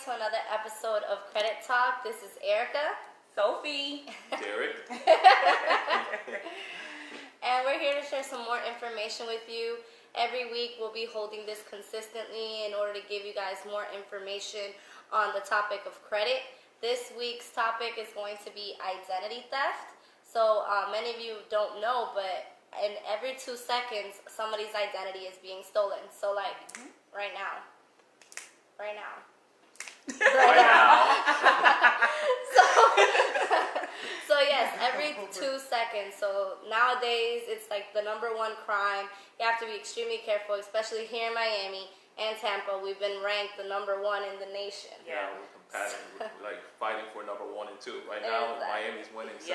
to another episode of Credit Talk. This is Erica. Sophie. Derrick. And we're here to share some more information with you. Every week we'll be holding this consistently in order to give you guys more information on the topic of credit. This week's topic is going to be identity theft. So many of you don't know, but in every 2 seconds, somebody's identity is being stolen. So like right now. Right now. So yes, every 2 seconds. So nowadays, it's like the #1 crime. You have to be extremely careful, especially here in Miami and Tampa. We've been ranked the #1 in the nation. Yeah, we're combating. We're like fighting for #1 and 2. Right now, Miami's winning. So,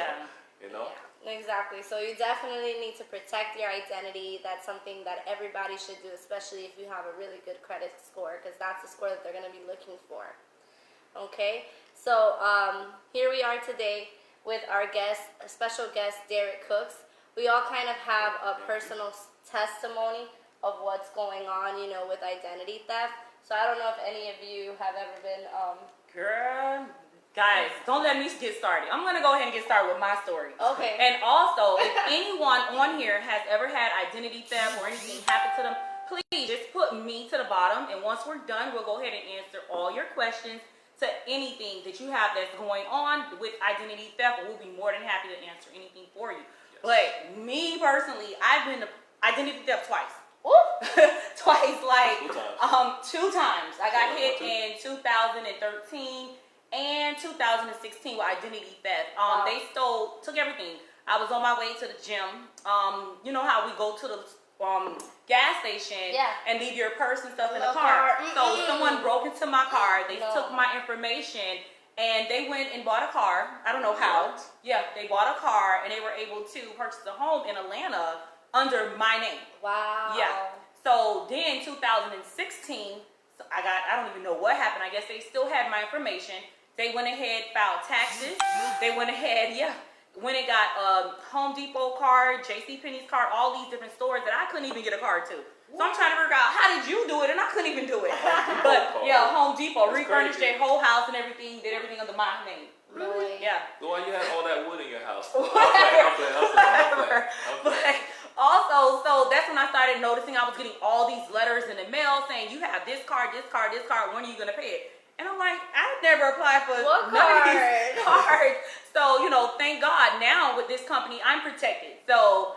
you know. Yeah, exactly. So you definitely need to protect your identity. That's something that everybody should do, especially if you have a really good credit score, because that's the score that they're going to be looking for. Okay, so here we are today with our guest, a special guest, Derrick Cooks. We all kind of have a personal testimony of what's going on, you know, with identity theft. So I don't know if any of you have ever been... Girl, guys, don't let me get started. I'm going to go ahead and get started with my story. Okay. And also, if anyone on here has ever had identity theft or anything happen to them, please just put me to the bottom. And once we're done, we'll go ahead and answer all your questions to anything that you have that's going on with identity theft. We'll be more than happy to answer anything for you. Yes. But me personally, I've been to identity theft twice. Twice, like 2 times. I got hit in 2013 and 2016 with identity theft. They took everything. I was on my way to the gym. You know how we go to the gas station and leave your purse and stuff in the car. So someone broke into my car. They took my information and they went and bought a car. I don't know how. Yeah, they bought a car and they were able to purchase a home in Atlanta under my name. Wow. Yeah. So then 2016, I don't even know what happened. I guess they still had my information. They went ahead, filed taxes. They went ahead, when it got a Home Depot card, JCPenney's card, all these different stores that I couldn't even get a card to. So I'm trying to figure out, how did you do it? And I couldn't even do it. But yeah, Home Depot refurnished their whole house and everything, did everything under my name. Really? Yeah. So why you had all that wood in your house? Whatever. But also, so that's when I started noticing I was getting all these letters in the mail saying, you have this card, this card, this card, when are you going to pay it? And I'm like, I've never applied for none of these cards. So, you know, thank God now with this company, I'm protected. So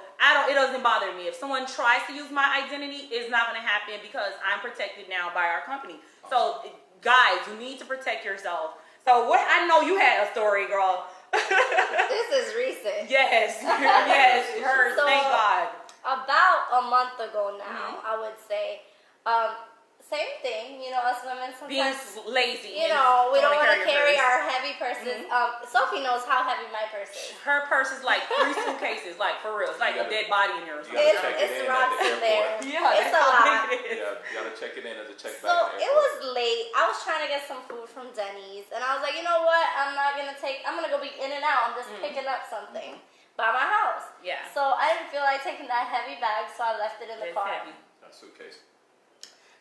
it doesn't bother me. If someone tries to use my identity, it's not going to happen because I'm protected now by our company. So guys, you need to protect yourself. So I know you had a story, girl. This is recent. Yes, yes, hers, thank God. About a month ago now, I would say, same thing, you know, us women sometimes being lazy. You know, we don't want to carry our heavy purses. Sophie knows how heavy my purse is. Her purse is like 3 suitcases, like for real. It's like a dead body in there. It's rocks in there. Yeah, it's a lot. Yeah, you gotta check it in as a check bag. So it was late. I was trying to get some food from Denny's, and I was like, you know what? I'm gonna go be in and out. I'm just picking up something by my house. Yeah. So I didn't feel like taking that heavy bag, so I left it in the car. Heavy. That suitcase.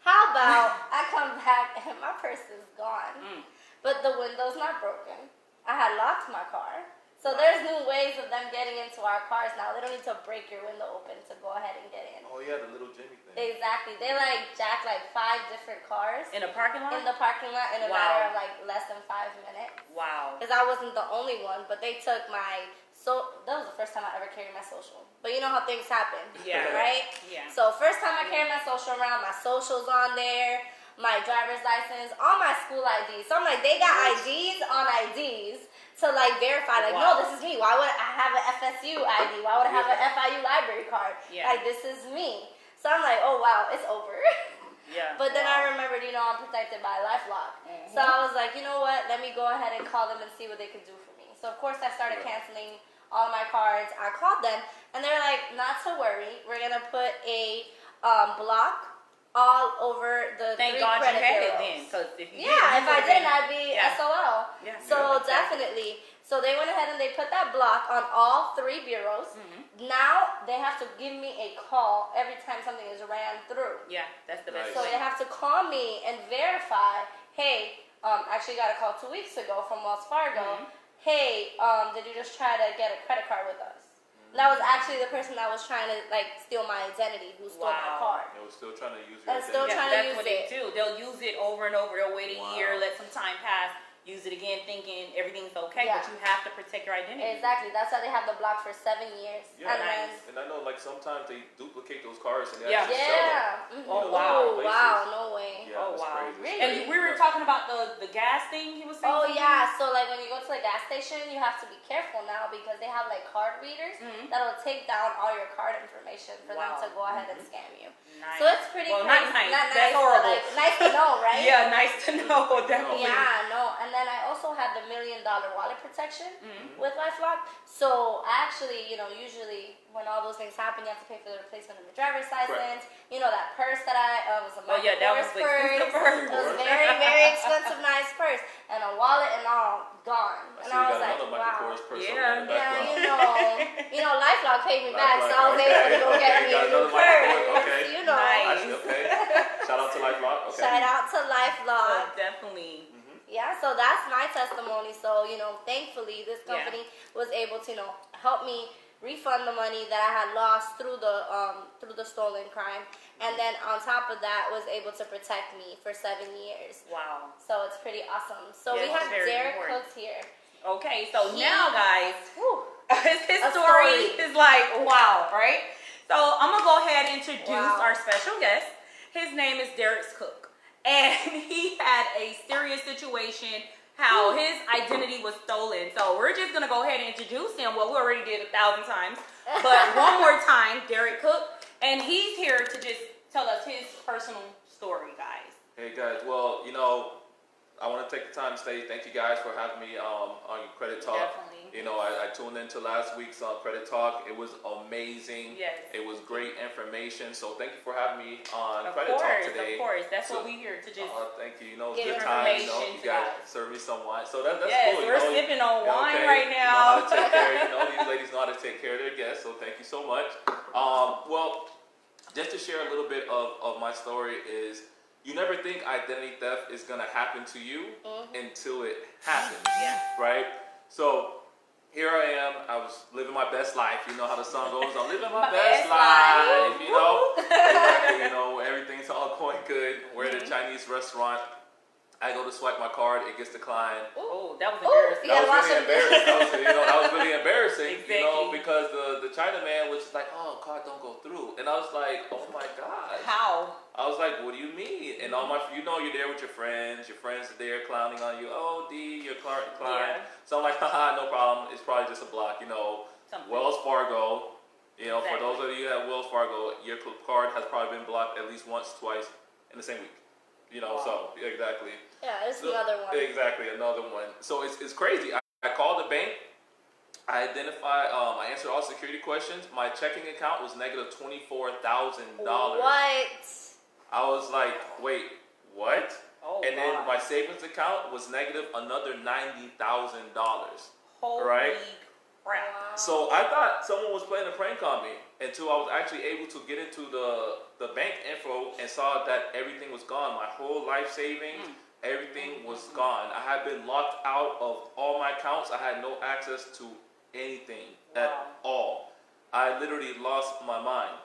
How about I come back and my purse is gone, but the window's not broken. I had locked my car. So there's new ways of them getting into our cars now. They don't need to break your window open to go ahead and get in. Oh yeah, the little Jimmy thing. Exactly. They jacked 5 different cars. In a parking lot? In the parking lot in a matter of less than 5 minutes. Wow. Because I wasn't the only one, but they took that was the first time I ever carried my social. But you know how things happen. Yeah. Right? Yeah. So first time I carried my social around, my social's on there, my driver's license, all my school IDs. So I'm like, they got IDs on IDs to verify, no, this is me. Why would I have an FSU ID? Why would I have an FIU library card? Yeah. This is me. So I'm like, oh wow, it's over. Yeah. But then I remembered, I'm protected by LifeLock. So I was like, you know what? Let me go ahead and call them and see what they could do for me. So of course I started canceling all my cards. I called them and they're like, not to worry. We're gonna put a block all over the Thank 3 God credit you had bureaus. it then, because if you if I didn't, I'd be SOL. Yeah. So definitely. So they went ahead and they put that block on all 3 bureaus. Now they have to give me a call every time something is ran through. Yeah, that's the best. So they have to call me and verify, hey, actually got a call 2 weeks ago from Wells Fargo. Hey, did you just try to get a credit card with us? And that was actually the person that was trying to like steal my identity, who stole my card. They were still trying to use your identity. Still trying to use what it. They do. They'll use it over and over. They'll wait a year, let some time pass, use it again, thinking everything's okay, but you have to protect your identity. Exactly. That's why they have the block for 7 years. Yeah, and I know like sometimes they duplicate those cards and they actually sell them. Oh wow! Wow! No way. Yeah, oh wow! Crazy. Really? And we were talking about the gas thing. He was saying. Oh yeah. So like when you go to the gas station, you have to be careful now because they have like card readers that'll take down all your card information for them to go ahead and scam you. Nice. So it's pretty crazy. Not nice. Not That's nice, horrible. Like, nice to know, right? Yeah, nice to know. Definitely. Yeah, no. And then I also had the $1 million wallet protection with LifeLock. So I actually, usually when all those things happen, you have to pay for the replacement of your driver's license. Right. You know, that purse that I was a Michael that was Kors purse. expensive purse. It was very, very expensive, nice purse, and a wallet and all gone. And I was like, wow. Yeah, LifeLock paid me back, so I was able to go get me a new purse. Okay. Nice. Okay. Shout out to LifeLock. Okay. Shout out to LifeLock. Definitely. Yeah, so that's my testimony. So, thankfully this company was able to, help me refund the money that I had lost through the stolen crime. And then on top of that was able to protect me for 7 years. Wow. So it's pretty awesome. So we have Derrick Cooks here. Okay, so now guys, his story is like, wow, right? So I'm going to go ahead and introduce our special guest. His name is Derrick Cooks. And he had a serious situation, how his identity was stolen. So we're just going to go ahead and introduce him. Well, we already did 1,000 times. But one more time, Derrick Cooks. And he's here to just tell us his personal story, guys. Hey, guys. Well, I want to take the time to say thank you guys for having me on your Credit Talk. Definitely. I tuned into last week's Credit Talk. It was amazing. Yes. It was great information. So thank you for having me on Of Credit Talk course, today. Of course, that's what we're here to just thank you. give good time. information You to guys guys. serve me some wine. So that's yes, cool. We're sipping on wine right now. You know how to take care. These ladies know how to take care of their guests. So thank you so much. Well, just to share a little bit of my story is, you never think identity theft is going to happen to you until it happens, right? So here I am. I was living my best life. You know how the song goes. I'm living my best life. Exactly, everything's all going good. We're at a Chinese restaurant. I go to swipe my card. It gets declined. Oh, that was embarrassing. That was really embarrassing. That was really embarrassing. Exactly. Because the Chinaman was just like, "Oh, card don't go through," and I was like, "Oh my God." How? I was like, "What do you mean?" And you're there with your friends. Your friends are there clowning on you. "Oh, D, your card declined." So I'm like, "Haha, no problem. It's probably just a block." Wells Fargo. For those of you who have Wells Fargo, your card has probably been blocked at least once, twice in the same week. So exactly. Yeah, it's another one. Exactly, another one. So it's crazy. I called the bank. I identified. I answered all security questions. My checking account was negative $24,000. What? I was like, wait, what? Oh, and then my savings account was negative another $90,000. Holy right? crap. So I thought someone was playing a prank on me until I was actually able to get into the bank info and saw that everything was gone. My whole life savings, everything was gone. I had been locked out of all my accounts. I had no access to anything at all. I literally lost my mind.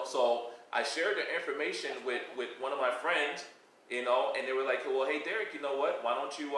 So I shared the information with one of my friends, and they were like, well, hey, Derrick, you know what? Why don't you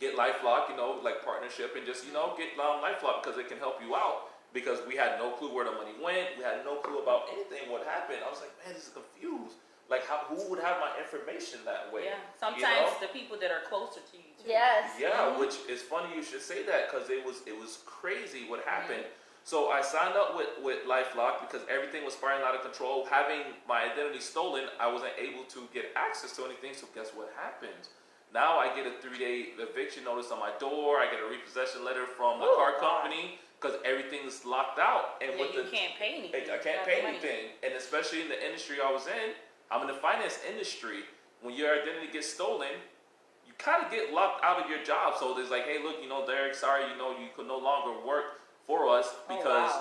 get LifeLock, like partnership, and just, get LifeLock because it can help you out. Because we had no clue where the money went. We had no clue about anything, what happened. I was like, man, this is confused. Like, who would have my information that way? Yeah, sometimes the people that are closer to you, too. Yes. Yeah, which is funny you should say that because it was crazy what happened. So I signed up with LifeLock because everything was spiraling out of control. Having my identity stolen, I wasn't able to get access to anything. So guess what happened? Now I get a 3-day eviction notice on my door. I get a repossession letter from the car company because everything's locked out. And you can't pay anything. I can't pay anything. And especially in the industry I was in, I'm in the finance industry. When your identity gets stolen, you kind of get locked out of your job. So there's like, hey, look, Derrick, sorry, you could no longer work for us because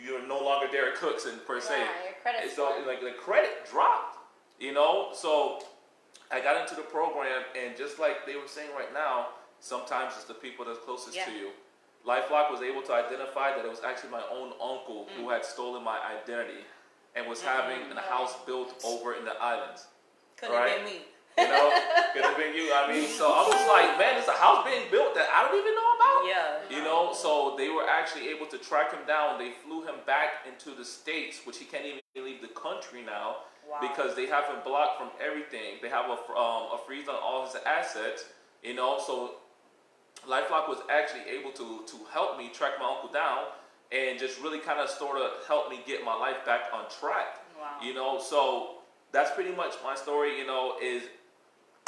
you're no longer Derrick Cooks per se. Yeah, your credit so like the credit dropped, So I got into the program, and just like they were saying right now, sometimes it's the people that's closest to you. LifeLock was able to identify that it was actually my own uncle who had stolen my identity and was having a house built over in the islands. Could have been me. You know, could have been you. I mean, so I was like, man, there's a house being built that I don't even know about. Yeah. You know, so they were actually able to track him down. They flew him back into the States, which he can't even leave the country now because they have him blocked from everything. They have a freeze on all his assets. You know, so LifeLock was actually able to help me track my uncle down and just really kind of sort of help me get my life back on track. Wow. You know, so that's pretty much my story. You know, is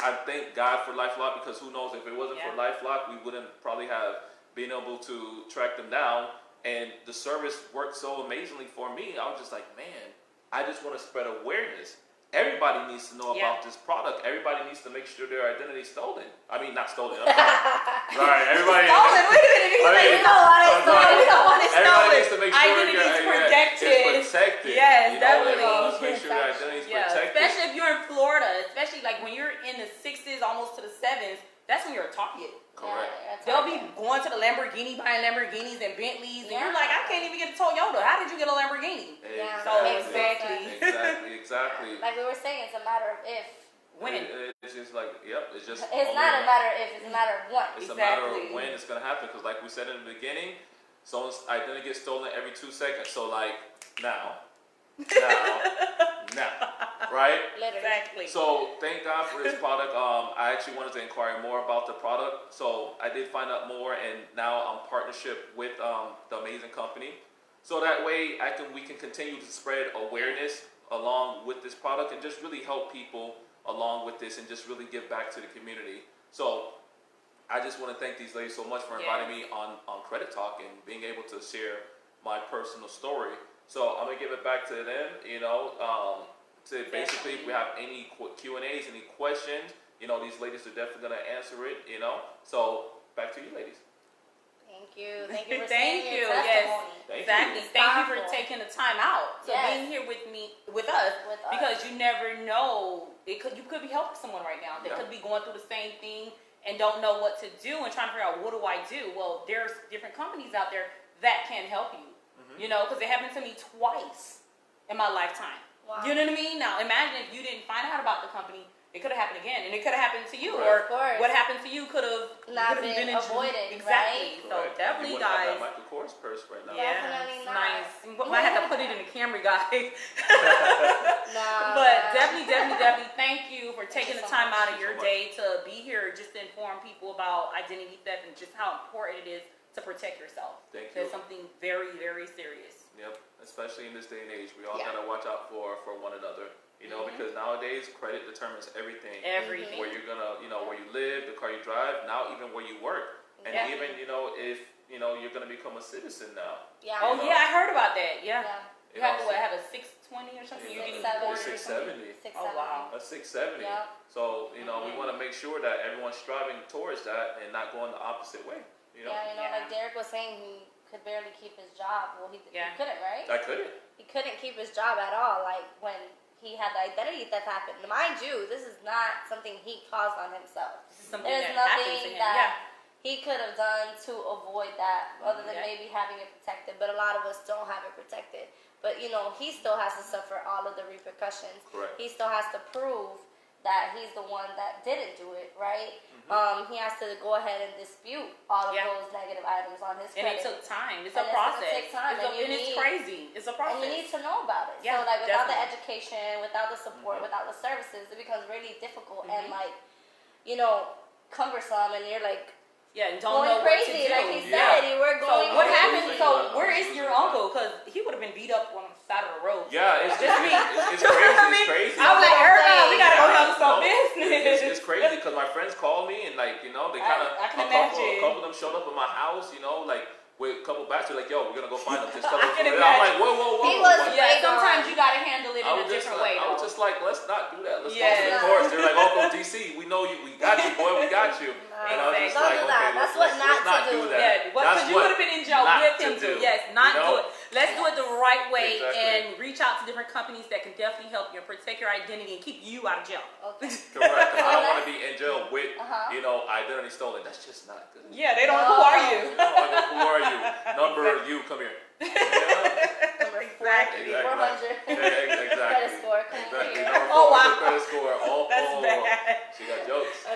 I thank God for LifeLock, because who knows, if it wasn't for LifeLock, we wouldn't probably have been able to track them down. And the service worked so amazingly for me. I was just like, man, I just want to spread awareness. Everybody needs to know about this product. Everybody needs to make sure their identity is stolen. I mean, not stolen. Right, everybody. Stolen? Wait a minute. We don't want it stolen. Everybody needs to make sure identity is protected. It's protected. Yes, definitely. definitely. Make sure your identity is protected. Especially if you're in Florida. Especially like when you're in the 6s, almost to the 7s. That's when you're a target. Correct. They'll be going to the Lamborghini, buying Lamborghinis and Bentleys, and you're like, I can't even get a Toyota. How did you get a Lamborghini? Yeah, so exactly. Like we were saying, it's a matter of if. When? It's just like, it's just. It's not a matter of if, it's a matter of when. It's a matter of when it's going to happen, because like we said in the beginning, someone's identity gets stolen every 2 seconds. So like, now. Right? Literally. Exactly. So thank God for this product. I actually wanted to inquire more about the product. So I did find out more, and now I'm partnership with the amazing company. So that way we can continue to spread awareness along with this product and just really help people along with this and just really give back to the community. So I just want to thank these ladies so much for inviting me on Credit Talk and being able to share my personal story. So I'm going to give it back to them, you know, to basically if we have any Q&As, any questions, you know, these ladies are definitely going to answer it, you know. So back to you ladies. Thank you. Thank you for Thank you. your testimony. Yes. Exactly. Thank you for taking the time out. So being here with us, because you never know, you could be helping someone right now. They could be going through the same thing and don't know what to do and trying to figure out, what do I do? Well, there's different companies out there that can help you. You know, because it happened to me twice in my lifetime. Wow. You know what I mean? Now, imagine if you didn't find out about the company, it could have happened again, and it could have happened to you, Right. or what happened to you could have not been avoided. Exactly. Right? So definitely, you guys. Have that Michael Kors purse right now. Definitely not. Nice. I had to put it in the camera, guys. Nah. But definitely, thank you for taking the time out of your day to be here, just to inform people about identity theft and just how important it is to protect yourself. Thank you. It's something very, very serious. Yep, especially in this day and age, we all gotta watch out for one another. You know, because nowadays credit determines everything. Everything. Where you're gonna, you know, where you live, the car you drive, now even where you work, and even, you know, if you know you're gonna become a citizen now. Yeah. Oh yeah, I heard about that. Yeah. You have to have a 620 or something. You're getting 670. Oh wow. A 670. Yeah. So you know, we want to make sure that everyone's striving towards that and not going the opposite way. You know? Yeah, you know, like Derrick was saying, he could barely keep his job. Well, he couldn't, right? I couldn't. He couldn't keep his job at all. Like when he had the identity theft happen. Mind you, this is not something he caused on himself. This is something There's that happened to nothing him. that he could have done to avoid that, other than maybe having it protected. But a lot of us don't have it protected. But you know, he still has to suffer all of the repercussions. Correct. He still has to prove that he's the one that didn't do it, right? He has to go ahead and dispute all of those negative items on his credit. And it took time. It's a process. It takes time. It's crazy. It's a process. And you need to know about it. Yeah, so like without the definitely. education, without the support, without the services, it becomes really difficult and like, you know, cumbersome, and you're like, and don't going know crazy, what to do. like he said, you were going. So what crazy. happened? So where is your uncle? Because he would have been beat up on the side of the road. Yeah, it's just me. It's crazy. It's crazy. I was like, Erica, we gotta go handle some business. It's crazy because my friends called me and like, you know, they kind of I can imagine. A couple of them showed up at my house, you know, like with a couple bachelors, like, yo, we're gonna go find them. Just tell us. can I'm like, whoa. He was sometimes you gotta handle it in a different way. I was just like, let's not do that. Let's go to the courts. They're like, oh, go DC. We know you. We got you, boy. We got you. And I was just like, okay, that's what not to do. Because you would have been in jail with him too. Yes, not do it. Let's do it the right way Exactly. and reach out to different companies that can definitely help you and protect your identity and keep you out of jail. Okay. Correct. I don't want to be in jail with, identity stolen. That's just not good. Yeah, they don't know who are you. Who are you? Number you, come here. Exactly. 400. Exactly. Credit score. Exactly. Oh, wow. Credit score. That's bad. She got jokes.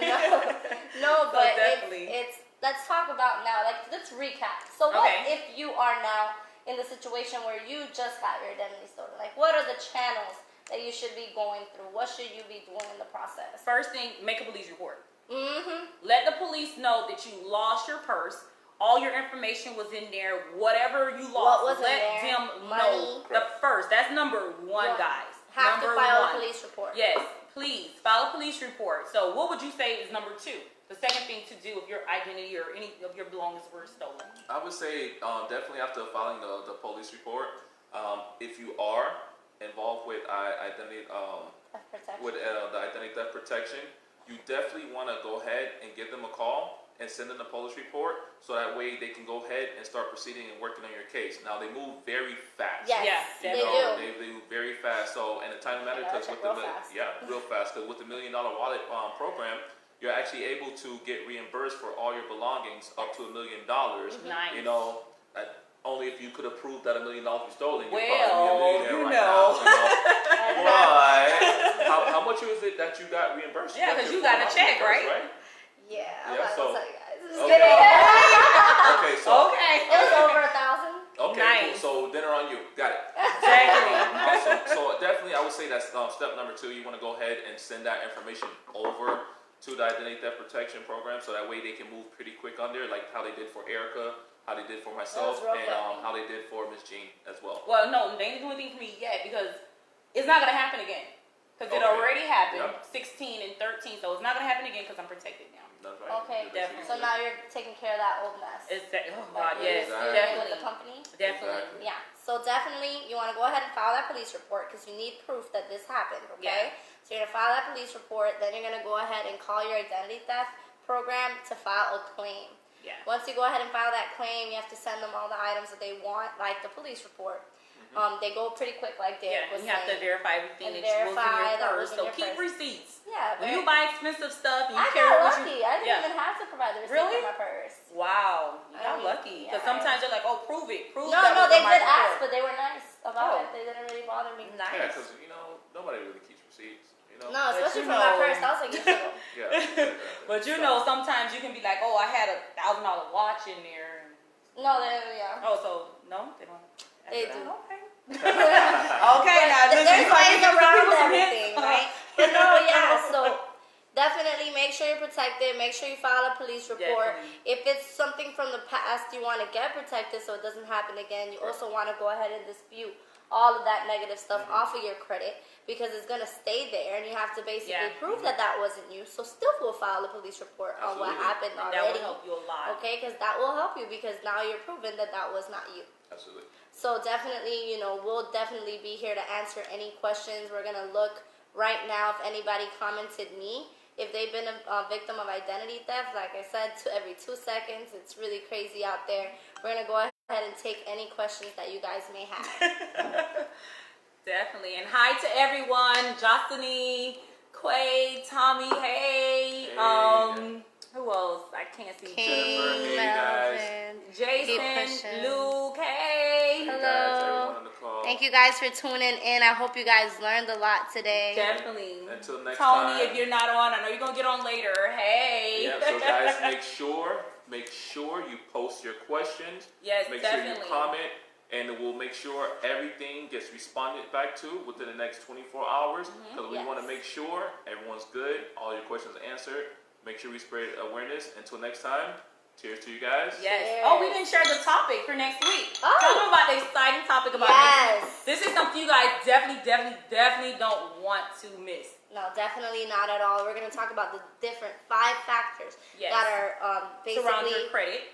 No, but definitely. it's let's talk about now. Like, let's recap. So what if you are now in the situation where you just got your identity stolen? Like, what are the channels that you should be going through? What should you be doing in the process? First thing, make a police report. Mm-hmm. Let the police know that you lost your purse. All your information was in there. Whatever you lost, let them know. The first. That's number one, guys. Have to file a police report. Yes, please file a police report. So, what would you say is number two? The second thing to do if your identity or any of your belongings were stolen? I would say definitely after filing the police report, if you are involved with identity the identity theft protection, you definitely want to go ahead and give them a call and send in a police report, so that way they can go ahead and start proceeding and working on your case. Now they move very fast. Yes, they do. They move very fast. So in a time matter, because with real fast. Because with the $1 Million Wallet program, you're actually able to get reimbursed for all your belongings up to $1 million. Nice. You know, only if you could have proved that $1 million was stolen, you're well, probably a millionaire now. Why? How much is it that you got reimbursed? Yeah, because you got a check, right? Yeah, I'm not gonna tell you guys. Okay, so it was over 1,000. Okay, nice. Cool. So dinner on you. Got it. Exactly. Awesome. So definitely, I would say that's step number 2. You want to go ahead and send that information over to the Identity Theft Protection Program, so that way they can move pretty quick on there, like how they did for Erica, how they did for myself, and how they did for Miss Jean as well. Well, no, they didn't do anything for me yet because it's not gonna happen again. Because it already happened, 16 and 13, so it's not gonna happen again because I'm protected now. That's right. Okay, definitely. So now you're taking care of that old mess. Oh God, yes, Definitely. With the company. Definitely. Yeah. So definitely, you want to go ahead and file that police report because you need proof that this happened. Okay. Yeah. So you're gonna file that police report. Then you're gonna go ahead and call your identity theft program to file a claim. Yeah. Once you go ahead and file that claim, you have to send them all the items that they want, like the police report. They go pretty quick, like Derrick was saying. You have to verify everything that was in your purse. So keep receipts. Yeah. When you buy expensive stuff, I got lucky. I didn't even have to provide the receipt for my purse. Wow, you got lucky. Because sometimes they're like, "Oh, prove it, prove." No, they did ask, but they were nice about it. They didn't really bother me. Nice. Yeah, because nobody really keeps receipts. No, especially for my purse. That was like But sometimes you can be like, "Oh, I had a $1,000 watch in there." No, they Oh, so no, they don't. They do. Okay. Okay, now there's ways around everything, right? But no, so definitely make sure you're protected. Make sure you file a police report. Definitely. If it's something from the past, you want to get protected so it doesn't happen again. You also want to go ahead and dispute all of that negative stuff off of your credit because it's going to stay there and you have to basically prove that wasn't you. So still will file a police report on what happened already. That will help you a lot. Okay, because that will help you because now you're proven that was not you. Absolutely. So definitely, we'll definitely be here to answer any questions. We're going to look right now if anybody commented me. If they've been a victim of identity theft, like I said, every 2 seconds. It's really crazy out there. We're going to go ahead and take any questions that you guys may have. Definitely. And hi to everyone. Jocelyn, Quay, Tommy, hey. Who else? I can't see. King, hey Melvin, Jason, Luke, hey. Hello. Thank you guys for tuning in. I hope you guys learned a lot today. Definitely. Until next time. Tony, if you're not on, I know you're going to get on later. Hey. Yeah, so guys, make sure you post your questions. Yes, make definitely. Sure you comment, and we'll make sure everything gets responded back to within the next 24 hours. Because we want to make sure everyone's good, all your questions are answered. Make sure we spread awareness. Until next time, cheers to you guys. Yes. Cheers. Oh, we didn't share the topic for next week. Oh. Tell them about the exciting topic about this is something you guys definitely don't want to miss. No, definitely not at all. We're going to talk about the different 5 factors that are basically surround your credit.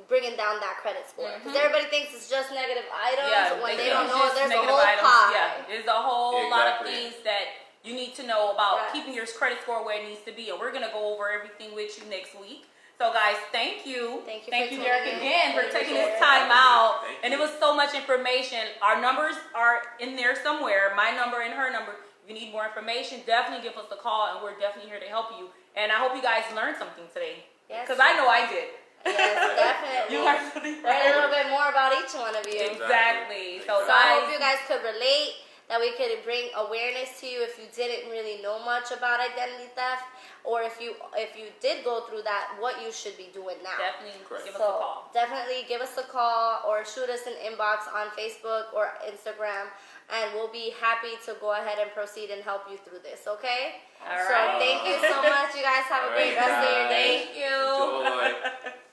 Bringing down that credit score. Because everybody thinks it's just negative items when they don't know there's a whole pie. Yeah, there's a whole lot of things that you need to know about keeping your credit score where it needs to be. And we're going to go over everything with you next week. So guys, thank you. Thank you, Derrick, again for taking this time out. And it was so much information. Our numbers are in there somewhere. My number and her number. If you need more information, definitely give us a call, and we're definitely here to help you. And I hope you guys learned something today. Yes. Because I know I did. Yes, definitely. You learned something. Learn a little bit more about each one of you. Exactly. So I hope you guys could relate, that we could bring awareness to you if you didn't really know much about identity theft, or if you did go through that, what you should be doing now. Definitely give us a call. Definitely give us a call or shoot us an inbox on Facebook or Instagram, and we'll be happy to go ahead and proceed and help you through this, okay? All right. So thank you so much. You guys have a great rest of your day. Thank you. Enjoy.